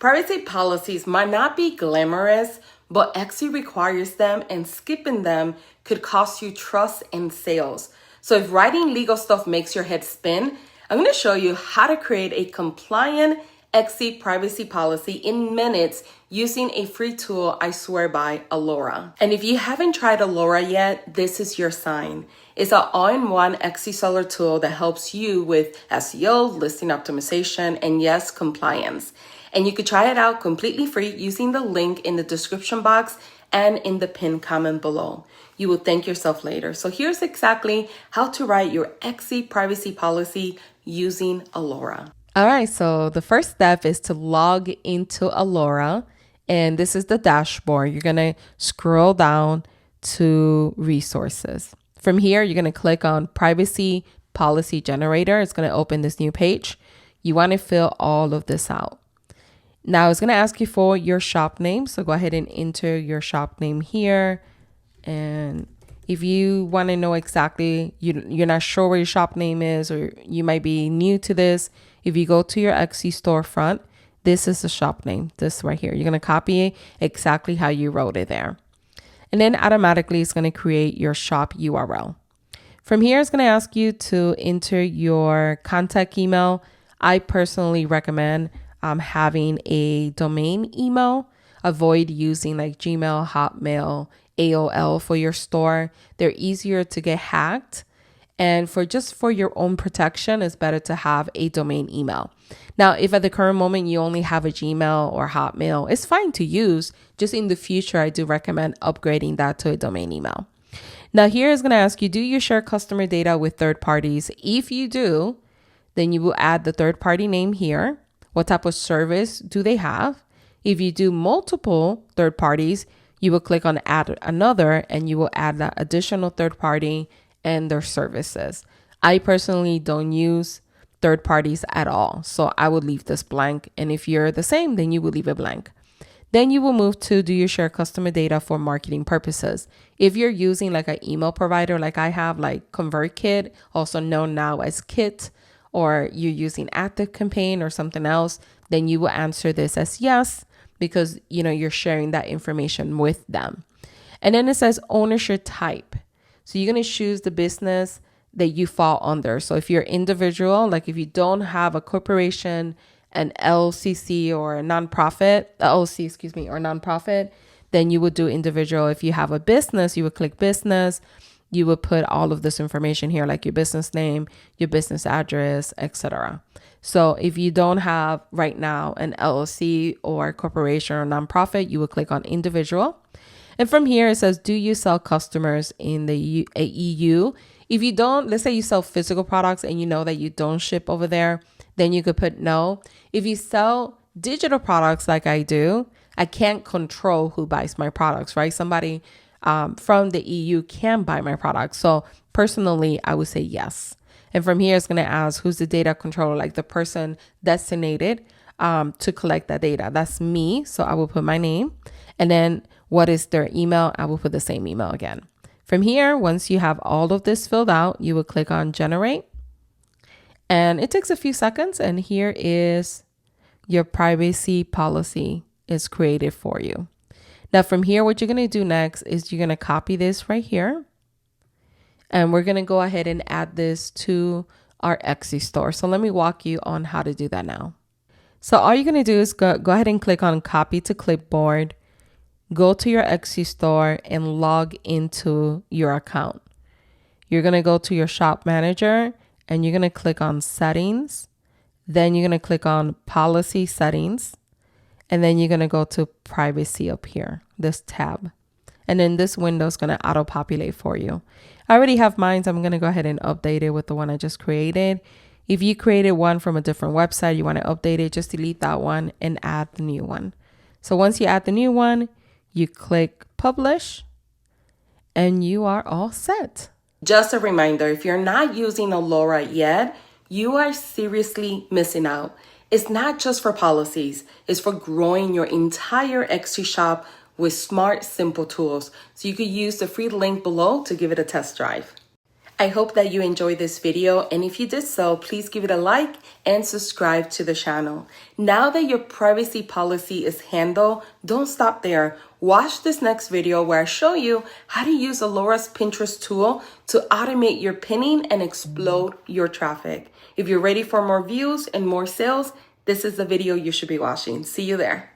Privacy policies might not be glamorous, but Etsy requires them, and skipping them could cost you trust and sales. So if writing legal stuff makes your head spin, I'm going to show you how to create a compliant Etsy privacy policy in minutes using a free tool I swear by, Alura. And if you haven't tried Alura yet, this is your sign. It's an all-in-one Etsy seller tool that helps you with SEO, listing optimization, and yes, compliance. And you could try it out completely free using the link in the description box and in the pinned comment below. You will thank yourself later. So here's exactly how to write your Etsy privacy policy using Alura. All right, so the first step is to log into Alura, and this is the dashboard. You're gonna scroll down to resources. From here, you're gonna click on Privacy Policy Generator. It's gonna open this new page. You wanna fill all of this out. Now it's gonna ask you for your shop name, so go ahead and enter your shop name here. And if you wanna know exactly, you're not sure where your shop name is, or you might be new to this, if you go to your Etsy storefront, this is the shop name, this right here. You're going to copy it exactly how you wrote it there. And then automatically it's going to create your shop URL. From here, it's going to ask you to enter your contact email. I personally recommend having a domain email. Avoid using like Gmail, Hotmail, AOL for your store. They're easier to get hacked. And for your own protection, it's better to have a domain email. Now, if at the current moment you only have a Gmail or Hotmail, it's fine to use. Just in the future, I do recommend upgrading that to a domain email. Now, here is going to ask you, do you share customer data with third parties? If you do, then you will add the third party name here. What type of service do they have? If you do multiple third parties, you will click on add another, and you will add that additional third party and their services. I personally don't use third parties at all, so I would leave this blank. And if you're the same, then you will leave it blank. Then you will move to, do you share customer data for marketing purposes? If you're using like an email provider like I have, like ConvertKit, also known now as Kit, or you're using ActiveCampaign or something else, then you will answer this as yes, because you're sharing that information with them. And then it says ownership type. So you're going to choose the business that you fall under. So if you're individual, like if you don't have a corporation, an LLC or a nonprofit, or nonprofit, then you would do individual. If you have a business, you would click business. You would put all of this information here, like your business name, your business address, etc. So if you don't have right now an LLC or corporation or nonprofit, you would click on individual. And from here, it says, do you sell customers in the EU? If you don't, let's say you sell physical products and you know that you don't ship over there, then you could put no. If you sell digital products like I do, I can't control who buys my products, right? Somebody from the EU can buy my products. So personally, I would say yes. And from here, it's going to ask who's the data controller, like the person designated to collect that data. That's me. So I will put my name. And then what is their email? I will put the same email again. From here, once you have all of this filled out, you will click on generate. And it takes a few seconds. And here is your privacy policy is created for you. Now from here, what you're going to do next is you're going to copy this right here. And we're going to go ahead and add this to our Etsy store. So let me walk you on how to do that now. So all you're going to do is go ahead and click on copy to clipboard. Go to your Etsy store and log into your account. You're going to go to your shop manager and you're going to click on settings. Then you're going to click on policy settings. And then you're going to go to privacy up here, this tab. And then this window is going to auto populate for you. I already have mine, so I'm going to go ahead and update it with the one I just created. If you created one from a different website, you want to update it, just delete that one and add the new one. So once you add the new one, you click publish and you are all set. Just a reminder, if you're not using Alura yet, you are seriously missing out. It's not just for policies, it's for growing your entire Etsy shop with smart, simple tools. So you could use the free link below to give it a test drive. I hope that you enjoyed this video, and if you did so, please give it a like and subscribe to the channel. Now that your privacy policy is handled, don't stop there. Watch this next video where I show you how to use Alura's Pinterest tool to automate your pinning and explode your traffic. If you're ready for more views and more sales, this is the video you should be watching. See you there.